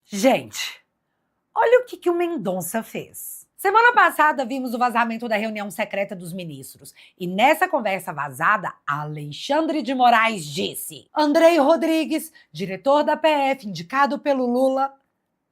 Gente, olha o que o Mendonça fez. Semana passada vimos o vazamento da reunião secreta dos ministros. E nessa conversa vazada, Alexandre de Moraes disse: Andrei Rodrigues, diretor da PF, indicado pelo Lula,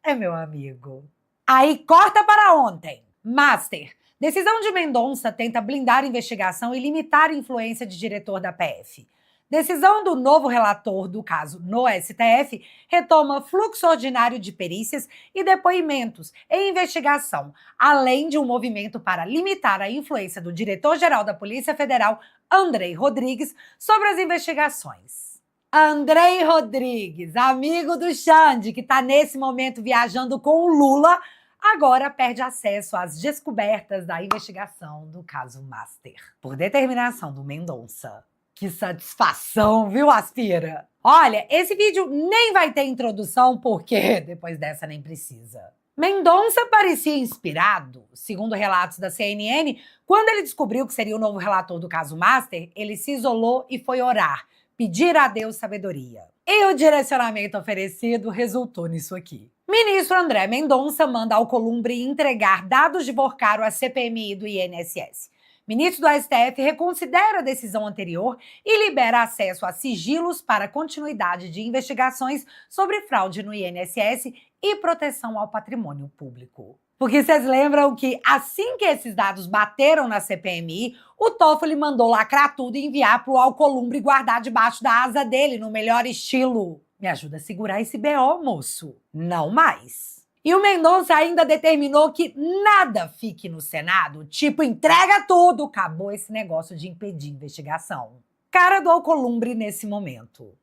é meu amigo. Aí corta para ontem. Master. Decisão de Mendonça tenta blindar a investigação e limitar a influência de diretor da PF. Decisão do novo relator do caso no STF retoma fluxo ordinário de perícias e depoimentos em investigação, além de um movimento para limitar a influência do diretor-geral da Polícia Federal, Andrei Rodrigues, sobre as investigações. Andrei Rodrigues, amigo do Xande, que está nesse momento viajando com o Lula, agora perde acesso às descobertas da investigação do caso Master, por determinação do Mendonça. Que satisfação, viu, Aspira? Olha, esse vídeo nem vai ter introdução, porque depois dessa nem precisa. Mendonça parecia inspirado, segundo relatos da CNN, quando ele descobriu que seria o novo relator do caso Master, ele se isolou e foi orar, pedir a Deus sabedoria. E o direcionamento oferecido resultou nisso aqui. Ministro André Mendonça manda Alcolumbre entregar dados de Vorcaro à CPMI do INSS. Ministro do STF reconsidera a decisão anterior e libera acesso a sigilos para continuidade de investigações sobre fraude no INSS e proteção ao patrimônio público. Porque vocês lembram que assim que esses dados bateram na CPMI, o Toffoli mandou lacrar tudo e enviar para o Alcolumbre guardar debaixo da asa dele, no melhor estilo. Me ajuda a segurar esse BO, moço. Não mais. E o Mendonça ainda determinou que nada fique no Senado, tipo, entrega tudo, acabou esse negócio de impedir investigação. Cara do Alcolumbre nesse momento.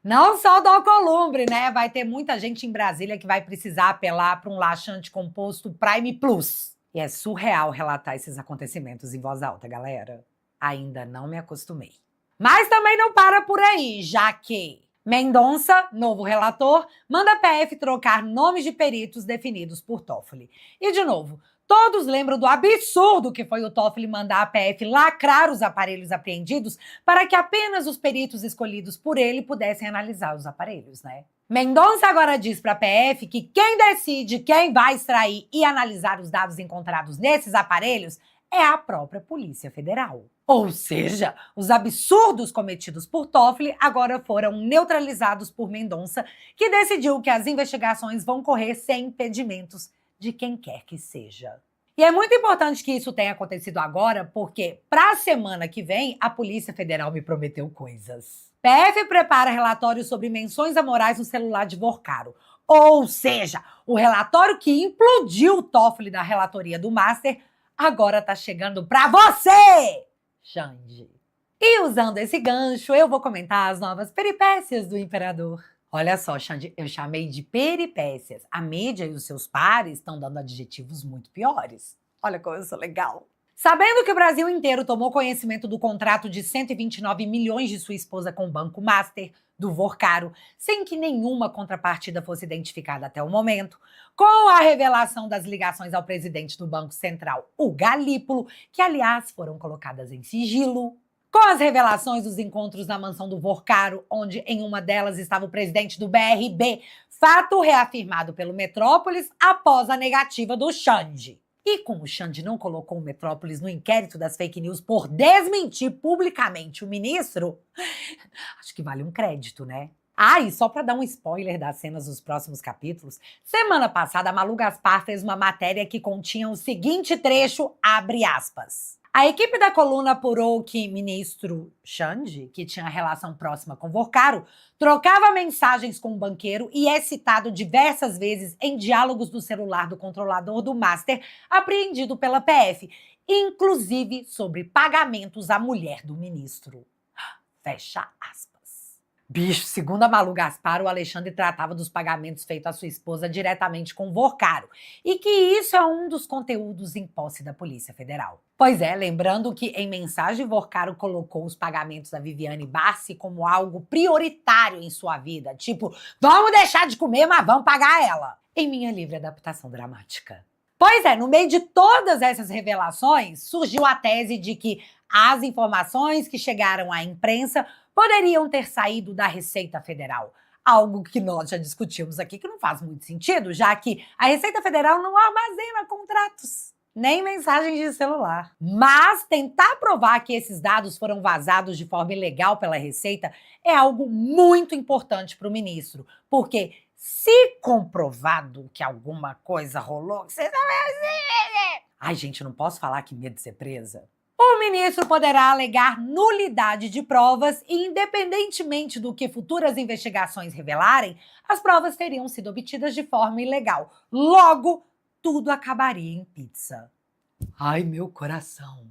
Não só do Alcolumbre, né? Vai ter muita gente em Brasília que vai precisar apelar para um laxante composto Prime Plus. E é surreal relatar esses acontecimentos em voz alta, galera. Ainda não me acostumei. Mas também não para por aí, já que Mendonça, novo relator, manda a PF trocar nomes de peritos definidos por Toffoli. E, de novo, todos lembram do absurdo que foi o Toffoli mandar a PF lacrar os aparelhos apreendidos para que apenas os peritos escolhidos por ele pudessem analisar os aparelhos, né? Mendonça agora diz para a PF que quem decide quem vai extrair e analisar os dados encontrados nesses aparelhos é a própria Polícia Federal. Ou seja, os absurdos cometidos por Toffoli agora foram neutralizados por Mendonça, que decidiu que as investigações vão correr sem impedimentos de quem quer que seja. E é muito importante que isso tenha acontecido agora, porque para a semana que vem, a Polícia Federal me prometeu coisas. PF prepara relatório sobre menções amorais no celular de Vorcaro. Ou seja, o relatório que implodiu o Toffoli da relatoria do Master agora tá chegando para você, Xande. E usando esse gancho, eu vou comentar as novas peripécias do imperador. Olha só, Xande, eu chamei de peripécias. A mídia e os seus pares estão dando adjetivos muito piores. Olha como eu sou legal. Sabendo que o Brasil inteiro tomou conhecimento do contrato de 129 milhões de sua esposa com o Banco Master, do Vorcaro, sem que nenhuma contrapartida fosse identificada até o momento, com a revelação das ligações ao presidente do Banco Central, o Galípolo, que, aliás, foram colocadas em sigilo, com as revelações dos encontros na mansão do Vorcaro, onde em uma delas estava o presidente do BRB, fato reafirmado pelo Metrópolis após a negativa do Xande. E como o Xande não colocou o Metrópolis no inquérito das fake news por desmentir publicamente o ministro, acho que vale um crédito, né? Ah, e só para dar um spoiler das cenas dos próximos capítulos, semana passada a Malu Gaspar fez uma matéria que continha o seguinte trecho, abre aspas. A equipe da coluna apurou que ministro Xande, que tinha relação próxima com Vorcaro, trocava mensagens com o banqueiro e é citado diversas vezes em diálogos do celular do controlador do Master, apreendido pela PF, inclusive sobre pagamentos à mulher do ministro. Fecha aspas. Bicho, segundo a Malu Gaspar, o Alexandre tratava dos pagamentos feitos à sua esposa diretamente com o Vorcaro, e que isso é um dos conteúdos em posse da Polícia Federal. Pois é, lembrando que em mensagem Vorcaro colocou os pagamentos da Viviane Bassi como algo prioritário em sua vida, tipo, vamos deixar de comer, mas vamos pagar ela, em minha livre adaptação dramática. Pois é, no meio de todas essas revelações, surgiu a tese de que as informações que chegaram à imprensa poderiam ter saído da Receita Federal. Algo que nós já discutimos aqui que não faz muito sentido, já que a Receita Federal não armazena contratos, nem mensagens de celular. Mas tentar provar que esses dados foram vazados de forma ilegal pela Receita é algo muito importante para o ministro, porque se comprovado que alguma coisa rolou, você ai, gente, eu não posso falar que medo de ser presa. O ministro poderá alegar nulidade de provas e, independentemente do que futuras investigações revelarem, as provas teriam sido obtidas de forma ilegal. Logo, tudo acabaria em pizza. Ai, meu coração.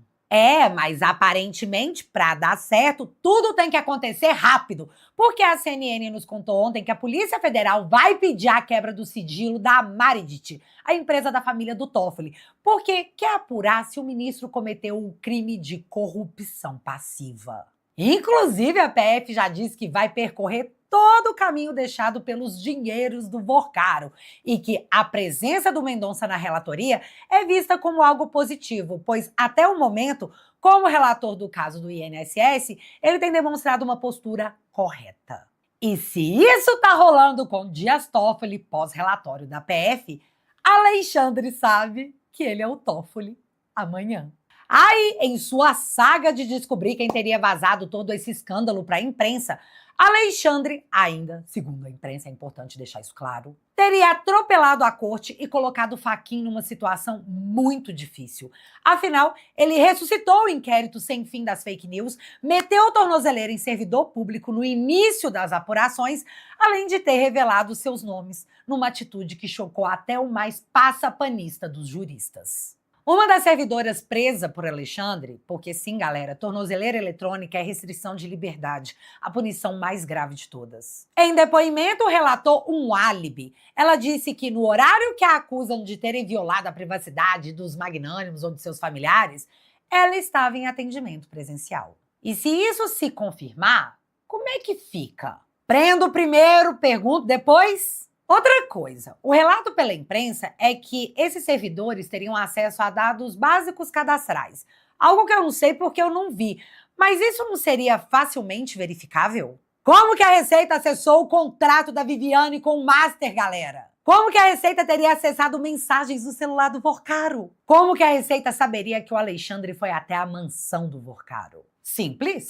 Mas aparentemente, para dar certo, tudo tem que acontecer rápido. Porque a CNN nos contou ontem que a Polícia Federal vai pedir a quebra do sigilo da Meredith, a empresa da família do Toffoli, porque quer apurar se o ministro cometeu o crime de corrupção passiva. Inclusive, a PF já disse que vai percorrer todo o caminho deixado pelos dinheiros do Vorcaro e que a presença do Mendonça na relatoria é vista como algo positivo, pois até o momento, como relator do caso do INSS, ele tem demonstrado uma postura correta. E se isso tá rolando com Dias Toffoli pós-relatório da PF, Alexandre sabe que ele é o Toffoli amanhã. Aí, em sua saga de descobrir quem teria vazado todo esse escândalo para a imprensa, Alexandre, ainda, segundo a imprensa, é importante deixar isso claro, teria atropelado a corte e colocado Fachin numa situação muito difícil. Afinal, ele ressuscitou o inquérito sem fim das fake news, meteu tornozeleira em servidor público no início das apurações, além de ter revelado seus nomes, numa atitude que chocou até o mais passapanista dos juristas. Uma das servidoras presa por Alexandre, porque sim, galera, tornozeleira eletrônica é restrição de liberdade, a punição mais grave de todas. Em depoimento, relatou um álibi. Ela disse que no horário que a acusam de terem violado a privacidade dos magnânimos ou de seus familiares, ela estava em atendimento presencial. E se isso se confirmar, como é que fica? Prendo primeiro, pergunto depois? Outra coisa, o relato pela imprensa é que esses servidores teriam acesso a dados básicos cadastrais, algo que eu não sei porque eu não vi, mas isso não seria facilmente verificável? Como que a Receita acessou o contrato da Viviane com o Master, galera? Como que a Receita teria acessado mensagens no celular do Vorcaro? Como que a Receita saberia que o Alexandre foi até a mansão do Vorcaro? Simples?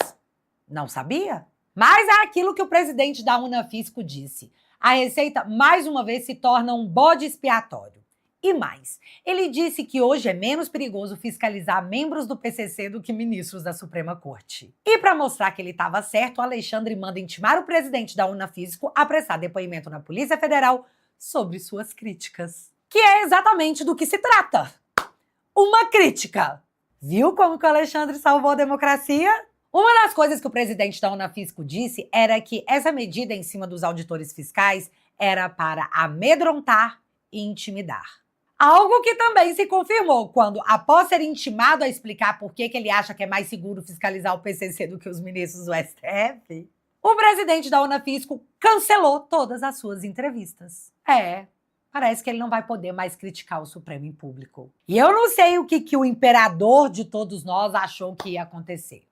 Não sabia? Mas é aquilo que o presidente da Unafisco disse. A Receita, mais uma vez, se torna um bode expiatório. E mais, ele disse que hoje é menos perigoso fiscalizar membros do PCC do que ministros da Suprema Corte. E para mostrar que ele estava certo, o Alexandre manda intimar o presidente da Unafisco a prestar depoimento na Polícia Federal sobre suas críticas. Que é exatamente do que se trata. Uma crítica. Viu como que o Alexandre salvou a democracia? Uma das coisas que o presidente da Unafisco disse era que essa medida em cima dos auditores fiscais era para amedrontar e intimidar. Algo que também se confirmou quando, após ser intimado a explicar por que ele acha que é mais seguro fiscalizar o PCC do que os ministros do STF, o presidente da Unafisco cancelou todas as suas entrevistas. Parece que ele não vai poder mais criticar o Supremo em público. E eu não sei o que o imperador de todos nós achou que ia acontecer.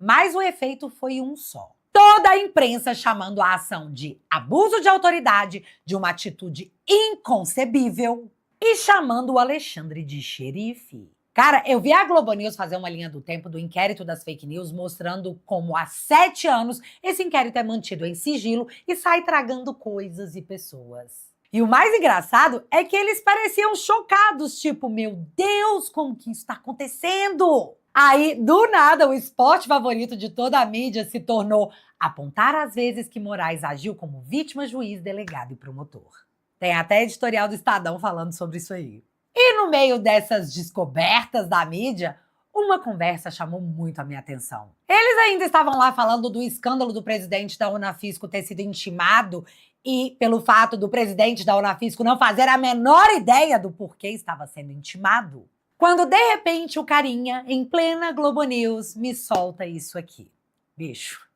Mas o efeito foi um só. Toda a imprensa chamando a ação de abuso de autoridade, de uma atitude inconcebível, e chamando o Alexandre de xerife. Cara, eu vi a Globo News fazer uma linha do tempo do inquérito das fake news, mostrando como há 7 anos esse inquérito é mantido em sigilo e sai tragando coisas e pessoas. E o mais engraçado é que eles pareciam chocados, tipo, meu Deus, como que isso está acontecendo? Aí, do nada, o esporte favorito de toda a mídia se tornou apontar as vezes que Moraes agiu como vítima, juiz, delegado e promotor. Tem até editorial do Estadão falando sobre isso aí. E no meio dessas descobertas da mídia, uma conversa chamou muito a minha atenção. Eles ainda estavam lá falando do escândalo do presidente da Unafisco ter sido intimado e pelo fato do presidente da Unafisco não fazer a menor ideia do porquê estava sendo intimado. Quando, de repente, o carinha, em plena Globo News, me solta isso aqui. Bicho,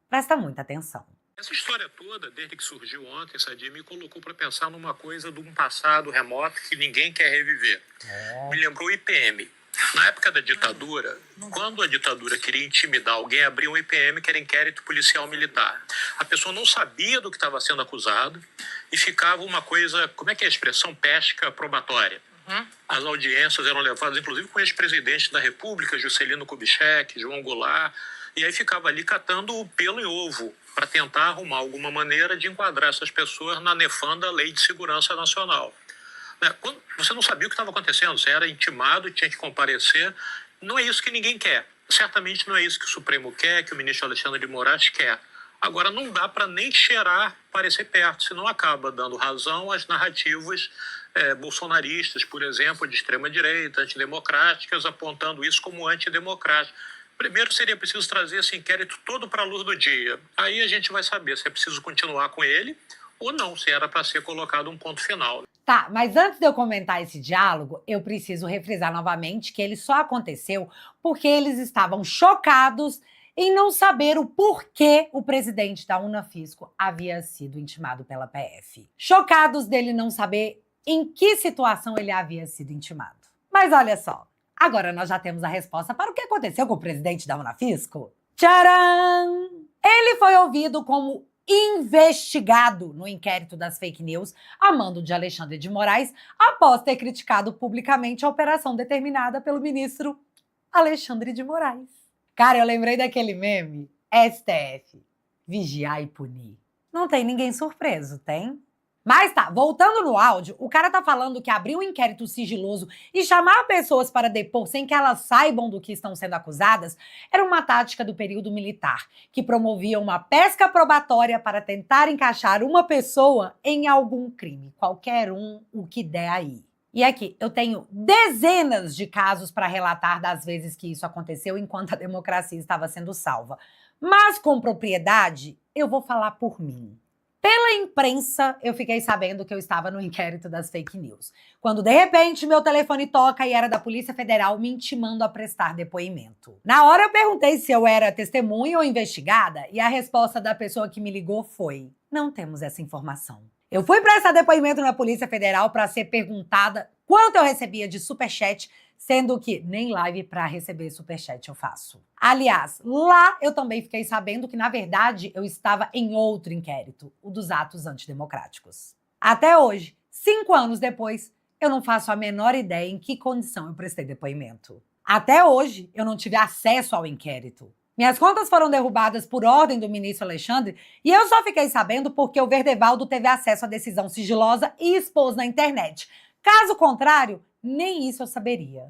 presta muita atenção. Essa história toda, desde que surgiu ontem, Sadia, me colocou para pensar numa coisa de um passado remoto que ninguém quer reviver. Me lembrou o IPM. Na época da ditadura, quando a ditadura queria intimidar alguém, abria um IPM, que era inquérito policial militar. A pessoa não sabia do que estava sendo acusado e ficava uma coisa, como é que é a expressão? Pesca probatória. As audiências eram levadas, inclusive, com ex-presidentes da República, Juscelino Kubitschek, João Goulart, e aí ficava ali catando o pelo em ovo para tentar arrumar alguma maneira de enquadrar essas pessoas na nefanda Lei de Segurança Nacional. Quando você não sabia o que estava acontecendo, você era intimado, tinha que comparecer. Não é isso que ninguém quer. Certamente não é isso que o Supremo quer, que o ministro Alexandre de Moraes quer. Agora, não dá para nem cheirar parecer perto, senão acaba dando razão às narrativas bolsonaristas, por exemplo, de extrema-direita, antidemocráticas, apontando isso como antidemocrático. Primeiro, seria preciso trazer esse inquérito todo para a luz do dia. Aí a gente vai saber se é preciso continuar com ele ou não, se era para ser colocado um ponto final. Tá, mas antes de eu comentar esse diálogo, eu preciso refrisar novamente que ele só aconteceu porque eles estavam chocados em não saber o porquê o presidente da Unafisco havia sido intimado pela PF. Chocados dele não saber em que situação ele havia sido intimado. Mas olha só, agora nós já temos a resposta para o que aconteceu com o presidente da Unafisco. Tcharam! Ele foi ouvido como investigado no inquérito das fake news a mando de Alexandre de Moraes, após ter criticado publicamente a operação determinada pelo ministro Alexandre de Moraes. Cara, eu lembrei daquele meme, STF, vigiar e punir. Não tem ninguém surpreso, tem? Mas tá, voltando no áudio, o cara tá falando que abrir um inquérito sigiloso e chamar pessoas para depor sem que elas saibam do que estão sendo acusadas era uma tática do período militar, que promovia uma pesca probatória para tentar encaixar uma pessoa em algum crime, qualquer um, o que der aí. E aqui, eu tenho dezenas de casos para relatar das vezes que isso aconteceu enquanto a democracia estava sendo salva. Mas com propriedade, eu vou falar por mim. Pela imprensa, eu fiquei sabendo que eu estava no inquérito das fake news, quando de repente meu telefone toca e era da Polícia Federal me intimando a prestar depoimento. Na hora eu perguntei se eu era testemunha ou investigada e a resposta da pessoa que me ligou foi: não temos essa informação. Eu fui prestar depoimento na Polícia Federal para ser perguntada quanto eu recebia de superchat, sendo que nem live para receber superchat eu faço. Aliás, lá eu também fiquei sabendo que, na verdade, eu estava em outro inquérito, o dos atos antidemocráticos. Até hoje, 5 anos depois, eu não faço a menor ideia em que condição eu prestei depoimento. Até hoje, eu não tive acesso ao inquérito. Minhas contas foram derrubadas por ordem do ministro Alexandre e eu só fiquei sabendo porque o Verdevaldo teve acesso à decisão sigilosa e expôs na internet. Caso contrário, nem isso eu saberia.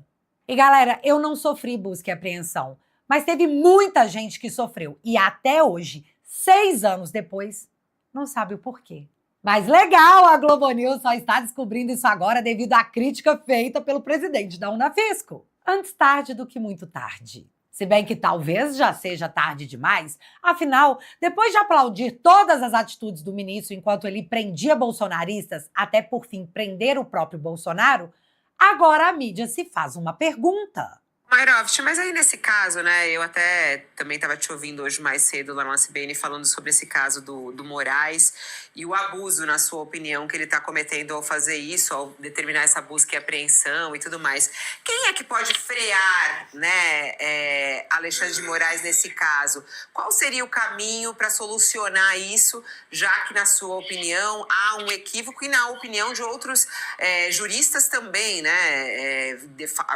E galera, eu não sofri busca e apreensão, mas teve muita gente que sofreu e até hoje, 6 anos depois, não sabe o porquê. Mas legal, a Globo News só está descobrindo isso agora devido à crítica feita pelo presidente da Unafisco. Antes tarde do que muito tarde. Se bem que talvez já seja tarde demais, afinal, depois de aplaudir todas as atitudes do ministro enquanto ele prendia bolsonaristas, até por fim prender o próprio Bolsonaro, agora a mídia se faz uma pergunta. Mayrovich, mas aí nesse caso, né, eu até também estava te ouvindo hoje mais cedo lá no CBN falando sobre esse caso do Moraes e o abuso, na sua opinião, que ele está cometendo ao fazer isso, ao determinar essa busca e apreensão e tudo mais. Quem é que pode frear, né, Alexandre de Moraes nesse caso? Qual seria o caminho para solucionar isso, já que, na sua opinião, há um equívoco e na opinião de outros juristas também, né?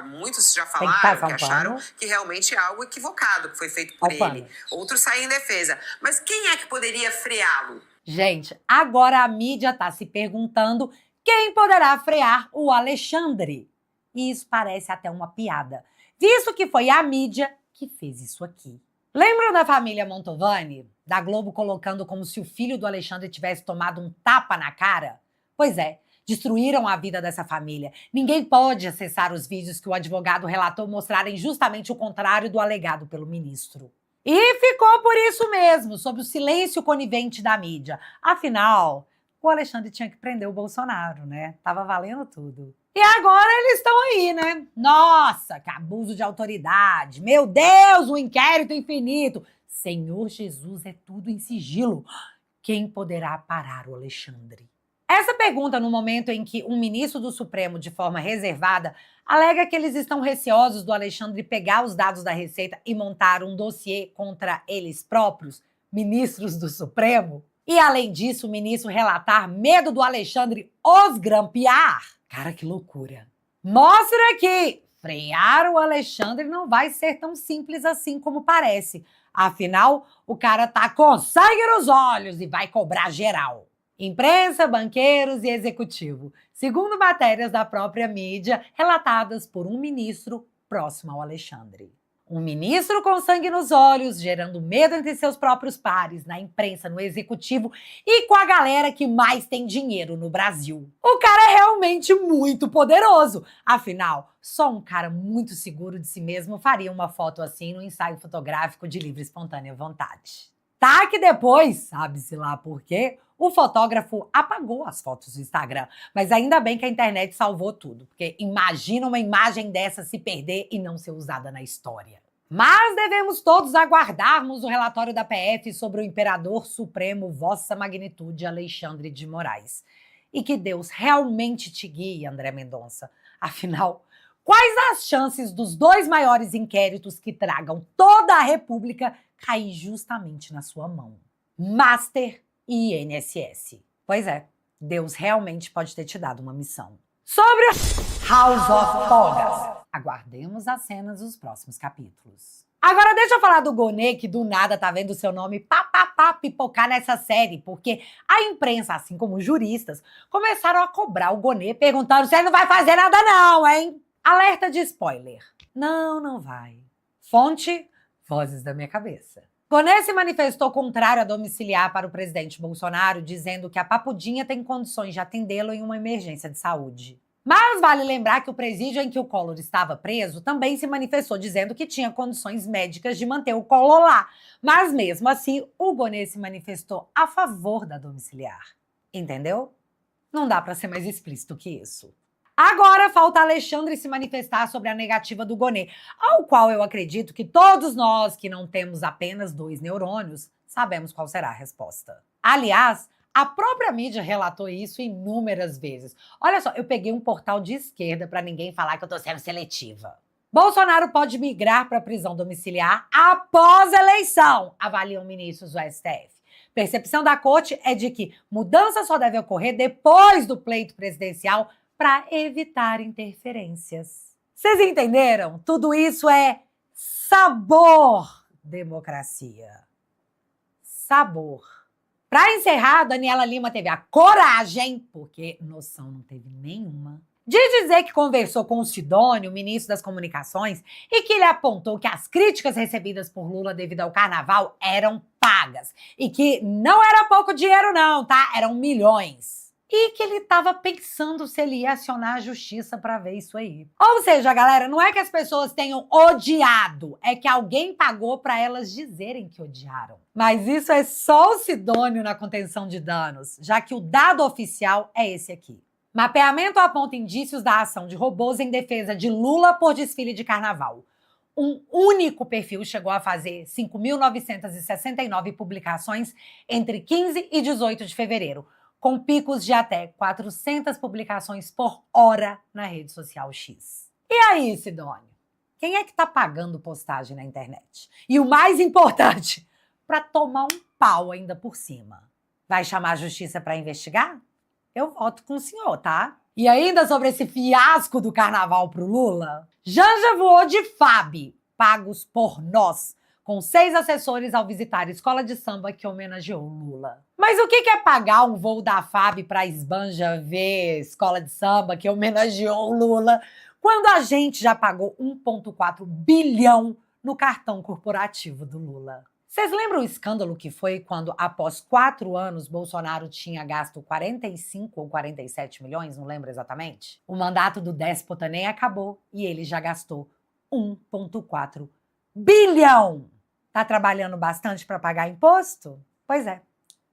Muitos já falaram que acharam que realmente é algo equivocado que foi feito por ele. Outros saem em defesa. Mas quem é que poderia freá-lo? Gente, agora a mídia está se perguntando quem poderá frear o Alexandre. E isso parece até uma piada, visto que foi a mídia que fez isso aqui. Lembram da família Mantovani? Da Globo colocando como se o filho do Alexandre tivesse tomado um tapa na cara? Pois é. Destruíram a vida dessa família. Ninguém pode acessar os vídeos que o advogado relatou mostrarem justamente o contrário do alegado pelo ministro. E ficou por isso mesmo, sob o silêncio conivente da mídia. Afinal, o Alexandre tinha que prender o Bolsonaro, né? Tava valendo tudo. E agora eles estão aí, né? Nossa, que abuso de autoridade. Meu Deus, um inquérito infinito. Senhor Jesus, é tudo em sigilo. Quem poderá parar o Alexandre? Essa pergunta no momento em que um ministro do Supremo, de forma reservada, alega que eles estão receosos do Alexandre pegar os dados da Receita e montar um dossiê contra eles próprios, ministros do Supremo, e além disso o ministro relatar medo do Alexandre os grampear. Cara, que loucura. Mostra que frear o Alexandre não vai ser tão simples assim como parece. Afinal, o cara tá com sangue nos olhos e vai cobrar geral. Imprensa, banqueiros e executivo, segundo matérias da própria mídia relatadas por um ministro próximo ao Alexandre. Um ministro com sangue nos olhos, gerando medo entre seus próprios pares, na imprensa, no executivo e com a galera que mais tem dinheiro no Brasil. O cara é realmente muito poderoso. Afinal, só um cara muito seguro de si mesmo faria uma foto assim no ensaio fotográfico de livre e espontânea vontade. Tá que depois, sabe-se lá por quê, o fotógrafo apagou as fotos do Instagram. Mas ainda bem que a internet salvou tudo, porque imagina uma imagem dessa se perder e não ser usada na história. Mas devemos todos aguardarmos o relatório da PF sobre o Imperador Supremo Vossa Magnitude Alexandre de Moraes. E que Deus realmente te guie, André Mendonça. Afinal, quais as chances dos dois maiores inquéritos que tragam toda a República cair justamente na sua mão? Master e INSS. Pois é, Deus realmente pode ter te dado uma missão. Sobre House of Togas, aguardemos as cenas dos próximos capítulos. Agora deixa eu falar do Gonê, que do nada tá vendo seu nome pipocar nessa série, porque a imprensa, assim como os juristas, começaram a cobrar o Gonê, perguntando se ele não vai fazer nada não, hein? Alerta de spoiler. Não vai. Fonte, vozes da minha cabeça. Gonê se manifestou contrário a domiciliar para o presidente Bolsonaro, dizendo que a Papudinha tem condições de atendê-lo em uma emergência de saúde. Mas vale lembrar que o presídio em que o Collor estava preso também se manifestou dizendo que tinha condições médicas de manter o Collor lá. Mas mesmo assim, o Gonê se manifestou a favor da domiciliar. Entendeu? Não dá para ser mais explícito que isso. Agora falta Alexandre se manifestar sobre a negativa do Gonê, ao qual eu acredito que todos nós que não temos apenas 2 neurônios sabemos qual será a resposta. Aliás, a própria mídia relatou isso inúmeras vezes. Olha só, eu peguei um portal de esquerda para ninguém falar que eu tô sendo seletiva. Bolsonaro pode migrar para prisão domiciliar após a eleição, avaliam ministros do STF. Percepção da corte é de que mudança só deve ocorrer depois do pleito presidencial para evitar interferências. Vocês entenderam? Tudo isso é sabor democracia. Sabor. Para encerrar, Daniela Lima teve a coragem, porque noção não teve nenhuma, de dizer que conversou com o Sidônio, ministro das Comunicações, e que ele apontou que as críticas recebidas por Lula devido ao carnaval eram pagas. E que não era pouco dinheiro não, tá? Eram milhões. E que ele estava pensando se ele ia acionar a justiça para ver isso aí. Ou seja, galera, não é que as pessoas tenham odiado, é que alguém pagou para elas dizerem que odiaram. Mas isso é só o Sidônio na contenção de danos, já que o dado oficial é esse aqui. Mapeamento aponta indícios da ação de robôs em defesa de Lula por desfile de carnaval. Um único perfil chegou a fazer 5.969 publicações entre 15 e 18 de fevereiro, com picos de até 400 publicações por hora na rede social X. E aí, Sidônio? Quem é que tá pagando postagem na internet? E o mais importante, para tomar um pau ainda por cima. Vai chamar a justiça para investigar? Eu voto com o senhor, tá? E ainda sobre esse fiasco do carnaval pro Lula, Janja voou de FAB, pagos por nós, com 6 assessores ao visitar a escola de samba que homenageou Lula. Mas o que é pagar um voo da FAB para Esbanja ver escola de samba que homenageou Lula, quando a gente já pagou 1,4 bilhão no cartão corporativo do Lula? Vocês lembram o escândalo que foi quando, após 4 anos, Bolsonaro tinha gasto 45 ou 47 milhões, não lembro exatamente? O mandato do déspota nem acabou e ele já gastou 1,4 bilhão. Tá trabalhando bastante para pagar imposto? Pois é,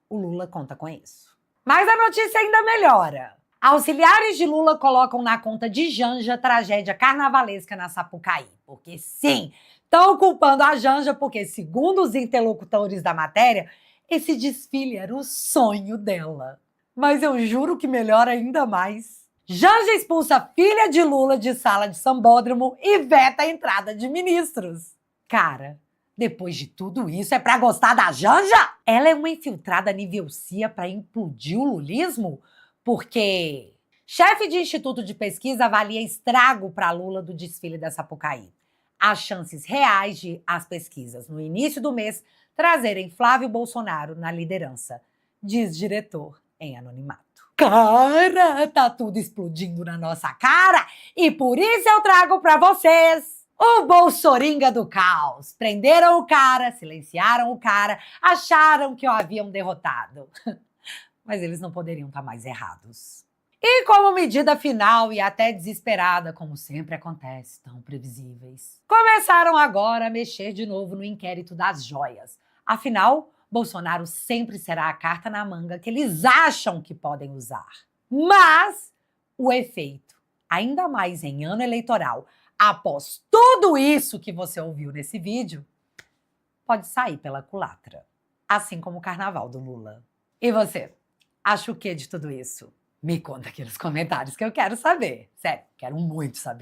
o Lula conta com isso. Mas a notícia ainda melhora. Auxiliares de Lula colocam na conta de Janja tragédia carnavalesca na Sapucaí. Porque sim, estão culpando a Janja porque, segundo os interlocutores da matéria, esse desfile era o sonho dela. Mas eu juro que melhora ainda mais. Janja expulsa a filha de Lula de sala de sambódromo e veta a entrada de ministros. Cara, depois de tudo isso, é pra gostar da Janja? Ela é uma infiltrada nível CIA pra implodir o lulismo? Porque chefe de instituto de pesquisa avalia estrago pra Lula do desfile da Sapucaí. As chances reais de as pesquisas no início do mês trazerem Flávio Bolsonaro na liderança, diz diretor em anonimato. Cara, tá tudo explodindo na nossa cara e por isso eu trago pra vocês o Bolsoringa do caos. Prenderam o cara, silenciaram o cara, acharam que o haviam derrotado. Mas eles não poderiam estar mais errados. E como medida final e até desesperada, como sempre acontece, tão previsíveis, começaram agora a mexer de novo no inquérito das joias. Afinal, Bolsonaro sempre será a carta na manga que eles acham que podem usar. Mas o efeito, ainda mais em ano eleitoral, após tudo isso que você ouviu nesse vídeo, pode sair pela culatra. Assim como o carnaval do Lula. E você, acha o que de tudo isso? Me conta aqui nos comentários que eu quero saber. Sério, quero muito saber.